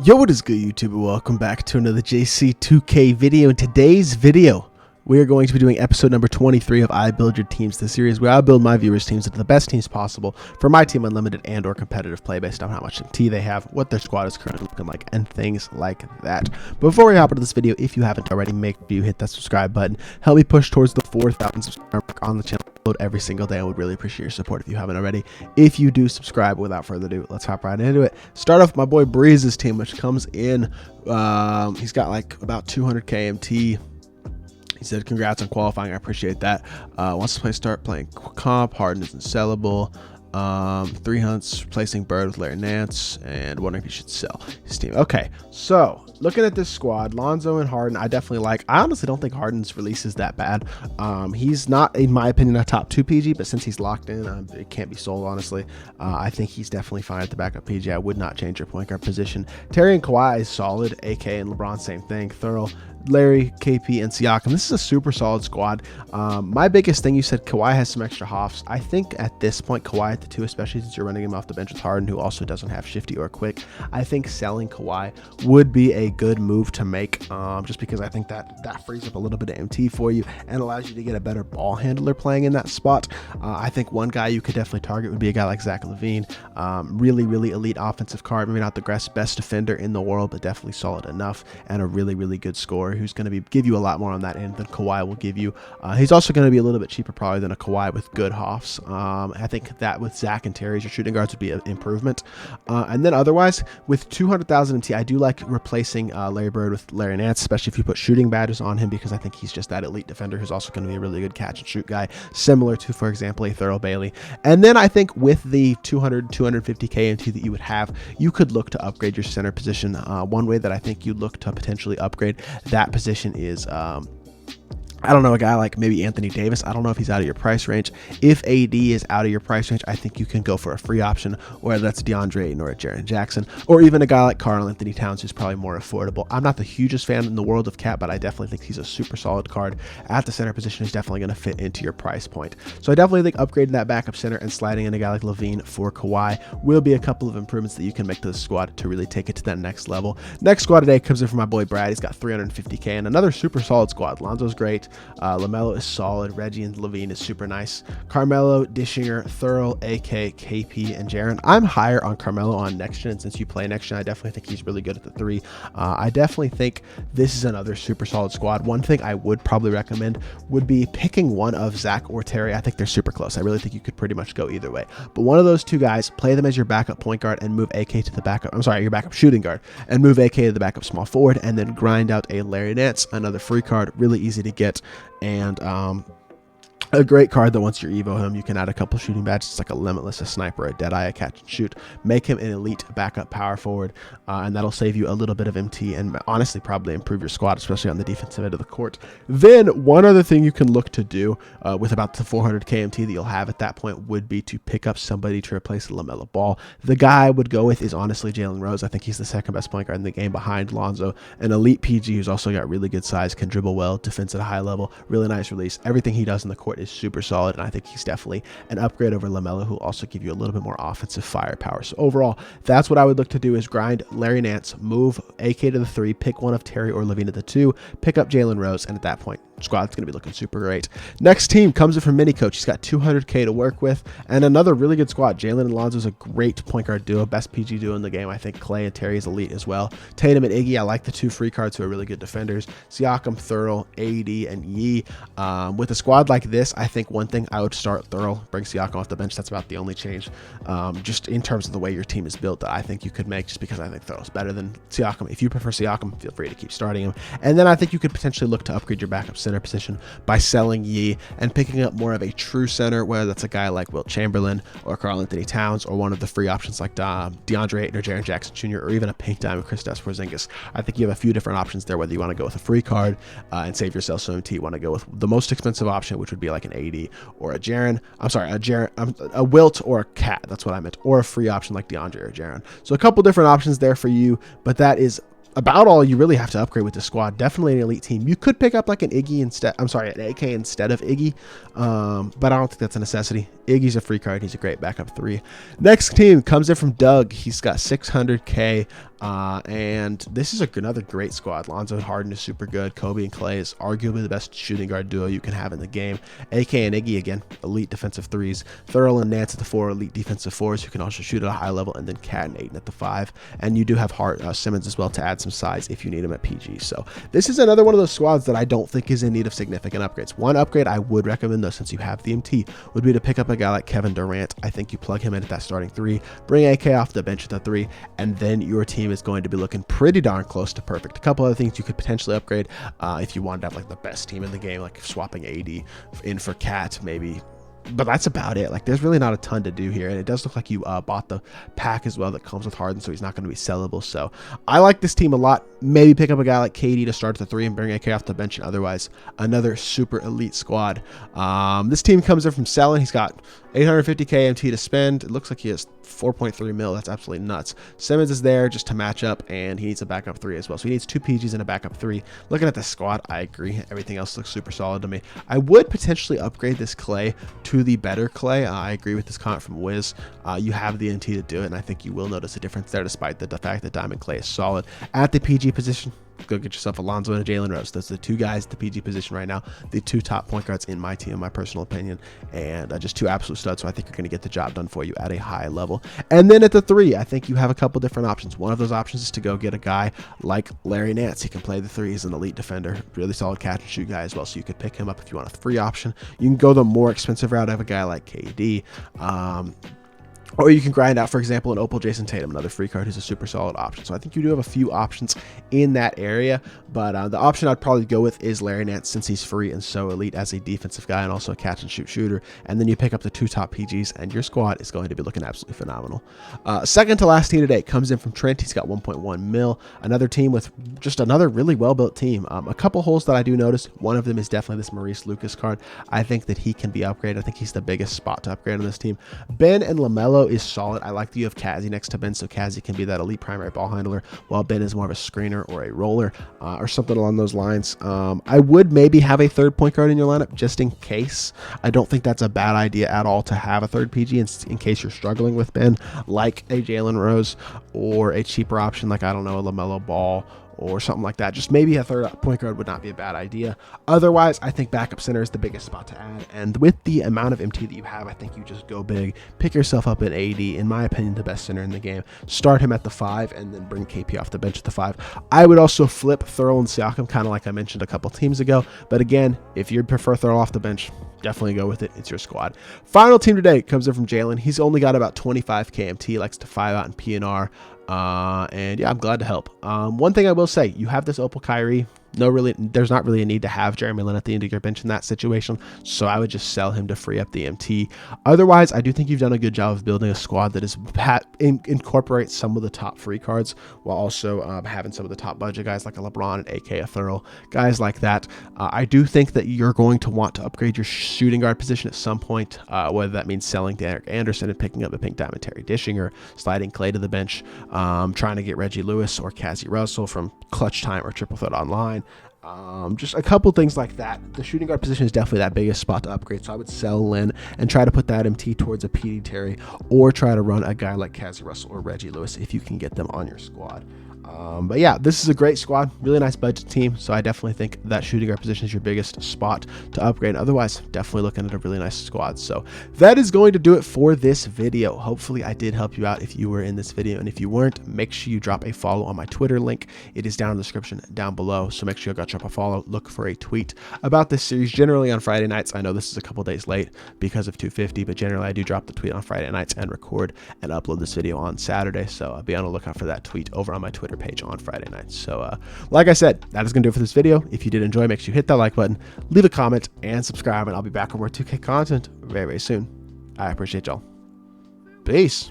Yo, what is good, YouTube? Welcome back to another JC2K video. In today's video, we are going to be doing episode number 23 of I Build Your Teams, the series where I build my viewers' teams into the best teams possible for my team unlimited and or competitive play based on how much MT they have, what their squad is currently looking like, and things like that. Before we hop into this video, if you haven't already, make sure you hit that subscribe button. Help me push towards the 4,000 subscriber mark on the channel. Every single day. I would really appreciate your support if you haven't already. If you do subscribe, without further ado, let's hop right into it. Start off with my boy Breeze's team, which comes in. He's got like about 200k MT. He said, congrats on qualifying. I appreciate that. Wants to start playing comp. Harden isn't sellable. 3 hunts, replacing Bird with Larry Nance, and wondering if he should sell his team. Okay, so looking at this squad, Lonzo and Harden, I definitely like. I honestly don't think Harden's release is that bad. He's not, in my opinion, a top 2 PG, but since he's locked in, it can't be sold, honestly. I think he's definitely fine at the backup PG. I would not change your point guard position. Terry and Kawhi is solid. AK and LeBron, same thing. Thurl, Larry, KP, and Siakam. This is a super solid squad. My biggest thing, you said Kawhi has some extra hoffs. I think at this point, Kawhi at the 2, especially since you're running him off the bench with Harden, who also doesn't have shifty or quick, I think selling Kawhi would be a good move to make, just because I think that frees up a little bit of MT for you and allows you to get a better ball handler playing in that spot. I think one guy you could definitely target would be a guy like Zach LaVine. Really elite offensive card, maybe not the best defender in the world, but definitely solid enough and a really good scorer who's going to give you a lot more on that end than Kawhi will give you. He's also going to be a little bit cheaper probably than a Kawhi with good hoffs. I think that with Zach and Terry's, your shooting guards would be an improvement. And then otherwise, with 200,000 MT, I do like replacing Larry Bird with Larry Nance, especially if you put shooting badges on him, because I think he's just that elite defender who's also going to be a really good catch and shoot guy, similar to, for example, a Thurl Bailey. And then I think with the 250k MT that you would have, you could look to upgrade your center position. One way that I think you look to potentially upgrade that position is I don't know, a guy like maybe Anthony Davis. I don't know if he's out of your price range. If AD is out of your price range, I think you can go for a free option, whether that's DeAndre Ayton or a Jaren Jackson, or even a guy like Karl Anthony Towns, who's probably more affordable. I'm not the hugest fan in the world of Cat, but I definitely think he's a super solid card at the center position. He's definitely going to fit into your price point. So I definitely think upgrading that backup center and sliding in a guy like LaVine for Kawhi will be a couple of improvements that you can make to the squad to really take it to that next level. Next squad today comes in from my boy Brad. He's got 350k and another super solid squad. Lonzo's great. LaMelo is solid. Reggie and LaVine is super nice. Carmelo, Dishinger, Thurl, AK, KP, and Jaren. I'm higher on Carmelo on next gen. Since you play next gen, I definitely think he's really good at the 3. I definitely think this is another super solid squad. One thing I would probably recommend would be picking one of Zach or Terry. I think they're super close. I really think you could pretty much go either way. But one of those 2 guys, play them as your backup point guard and move AK to the backup. I'm sorry, your backup shooting guard, and move AK to the backup small forward, and then grind out a Larry Nance, another free card, really easy to get. And a great card that once you evo him, you can add a couple shooting badges. It's like a Limitless, a Sniper, a Deadeye, a Catch and Shoot. Make him an elite backup power forward, and that'll save you a little bit of MT and honestly probably improve your squad, especially on the defensive end of the court. Then one other thing you can look to do with about the 400k MT that you'll have at that point would be to pick up somebody to replace LaMelo Ball. The guy I would go with is honestly Jaylen Rose. I think he's the second best point guard in the game behind Lonzo, an elite PG who's also got really good size, can dribble well, defense at a high level, really nice release. Everything he does in the court is super solid, and I think he's definitely an upgrade over LaMelo, who will also give you a little bit more offensive firepower. So overall, that's what I would look to do, is grind Larry Nance, move AK to the 3, pick one of Terry or LaVine at the 2, pick up Jaylen Rose, and at that point, squad's going to be looking super great. Next team comes in from Mini Coach. He's got 200k to work with and another really good squad. Jaylen and Lonzo is a great point guard duo, best PG duo in the game. I think Clay and Terry is elite as well. Tatum and Iggy, I like the 2 free cards who are really good defenders. Siakam, Thurl, AD, and Yee. With a squad like this, I think one thing I would start Thurl, bring Siakam off the bench. That's about the only change, just in terms of the way your team is built, that I think you could make, just because I think Thurl's better than Siakam. If you prefer Siakam, feel free to keep starting him. And then I think you could potentially look to upgrade your backup center position by selling Yee and picking up more of a true center, whether that's a guy like Wilt Chamberlain or Karl Anthony Towns, or one of the free options like DeAndre Ayton or Jaren Jackson Jr., or even a pink diamond Kristaps Porzingis. I think you have a few different options there, whether you want to go with a free card and save yourself some MT, want to go with the most expensive option, which would be like an AD or a Wilt or a Cat. That's what I meant, or a free option like DeAndre or Jaren. So a couple different options there for you, but that is about all you really have to upgrade with the squad. Definitely an elite team. You could pick up like an Iggy instead. I'm sorry, an AK instead of Iggy, but I don't think that's a necessity. Iggy's a free card. He's a great backup 3. Next team comes in from Doug. He's got 600k. And this is another great squad. Lonzo and Harden is super good. Kobe and Clay is arguably the best shooting guard duo you can have in the game. AK and Iggy, again, elite defensive threes. Thurl and Nance at the 4, elite defensive 4s who can also shoot at a high level. And then Cat and Aiden at the 5. And you do have Simmons as well to add some size if you need him at PG. So this is another one of those squads that I don't think is in need of significant upgrades. One upgrade I would recommend, though, since you have the MT, would be to pick up a guy like Kevin Durant. I think you plug him in at that starting 3, bring AK off the bench at the 3, and then your team is going to be looking pretty darn close to perfect. A couple other things you could potentially upgrade if you wanted to have like the best team in the game, like swapping AD in for Cat maybe. But that's about it. Like, there's really not a ton to do here, and it does look like you bought the pack as well that comes with Harden, so he's not going to be sellable. So I like this team a lot. Maybe pick up a guy like KD to start at the 3 and bring AK off the bench, and otherwise another super elite squad. This team comes in from selling. He's got 850k MT to spend. It looks like he has 4.3 mil. That's absolutely nuts. Simmons is there just to match up, and he needs a backup 3 as well. So he needs 2 PGs and a backup 3. Looking at the squad, I agree. Everything else looks super solid to me. I would potentially upgrade this Clay to the better Clay. I agree with this comment from Wiz. You have the MT to do it, and I think you will notice a difference there despite the fact that Diamond Clay is solid. At the PG position, go get yourself Alonzo and a Jaylen Rose. Those are the 2 guys at the PG position right now, the 2 top point guards in my team, in my personal opinion, and just 2 absolute studs. So I think you're going to get the job done for you at a high level. And then at the 3, I think you have a couple different options. One of those options is to go get a guy like Larry Nance. He can play the 3. He's an elite defender, really solid catch and shoot guy as well. So you could pick him up if you want a free option. You can go the more expensive route of a guy like KD. Or you can grind out, for example, an Opal Jason Tatum, another free card who's a super solid option. So I think you do have a few options in that area, but the option I'd probably go with is Larry Nance, since he's free and so elite as a defensive guy and also a catch and shoot shooter. And then you pick up the 2 top PGs, and your squad is going to be looking absolutely phenomenal. Second to last team today comes in from Trent. He's got 1.1 mil. Another team with just another really well-built team. A couple holes that I do notice. One of them is definitely this Maurice Lucas card. I think that he can be upgraded. I think he's the biggest spot to upgrade on this team. Ben and LaMelo is solid. I like that you have Kazi next to Ben, so Kazi can be that elite primary ball handler, while Ben is more of a screener or a roller or something along those lines. I would maybe have a 3rd point guard in your lineup just in case. I don't think that's a bad idea at all to have a 3rd PG in case you're struggling with Ben, like a Jaylen Rose or a cheaper option like, I don't know, a LaMelo Ball or something like that. Just maybe a 3rd point guard would not be a bad idea. Otherwise, I think backup center is the biggest spot to add. And with the amount of MT that you have, I think you just go big. Pick yourself up at AD, in my opinion, the best center in the game. Start him at the 5 and then bring KP off the bench at the 5. I would also flip Thurl and Siakam, kind of like I mentioned a couple teams ago. But again, if you prefer Thurl off the bench, definitely go with it. It's your squad. Final team today comes in from Jaylen. He's only got about 25k MT, likes to 5 out in PNR. And yeah, I'm glad to help. One thing I will say, you have this Opal Kyrie. There's not really a need to have Jeremy Lin at the end of your bench in that situation, so I would just sell him to free up the MT. Otherwise, I do think you've done a good job of building a squad that incorporates some of the top free cards while also having some of the top budget guys like a LeBron and AK a Thurl, guys like that. I do think that you're going to want to upgrade your shooting guard position at some point, whether that means selling Derek Anderson and picking up a Pink Diamond Terry Dishinger, sliding Clay to the bench, trying to get Reggie Lewis or Cassie Russell from Clutch Time or Triple Threat Online. Just a couple things like that. The shooting guard position is definitely that biggest spot to upgrade, so I would sell Lin and try to put that MT towards a PD Terry, or try to run a guy like Cassie Russell or Reggie Lewis if you can get them on your squad. But yeah, this is a great squad, really nice budget team, so I definitely think that shooting guard position is your biggest spot to upgrade. Otherwise, definitely looking at a really nice squad. So that is going to do it for this video. Hopefully I did help you out if you were in this video, and if you weren't, make sure you drop a follow on my Twitter link. It is down in the description down below, so make sure you go drop a follow. Look for a tweet about this series generally on Friday nights. I know this is a couple days late because of 250, but generally I do drop the tweet on Friday nights and record and upload this video on Saturday, so be on the lookout for that tweet over on my Twitter page on Friday nights. So like I said, that is gonna do it for this video. If you did enjoy, make sure you hit that like button, leave a comment, and subscribe, and I'll be back with more 2K content very, very soon. I appreciate y'all. Peace.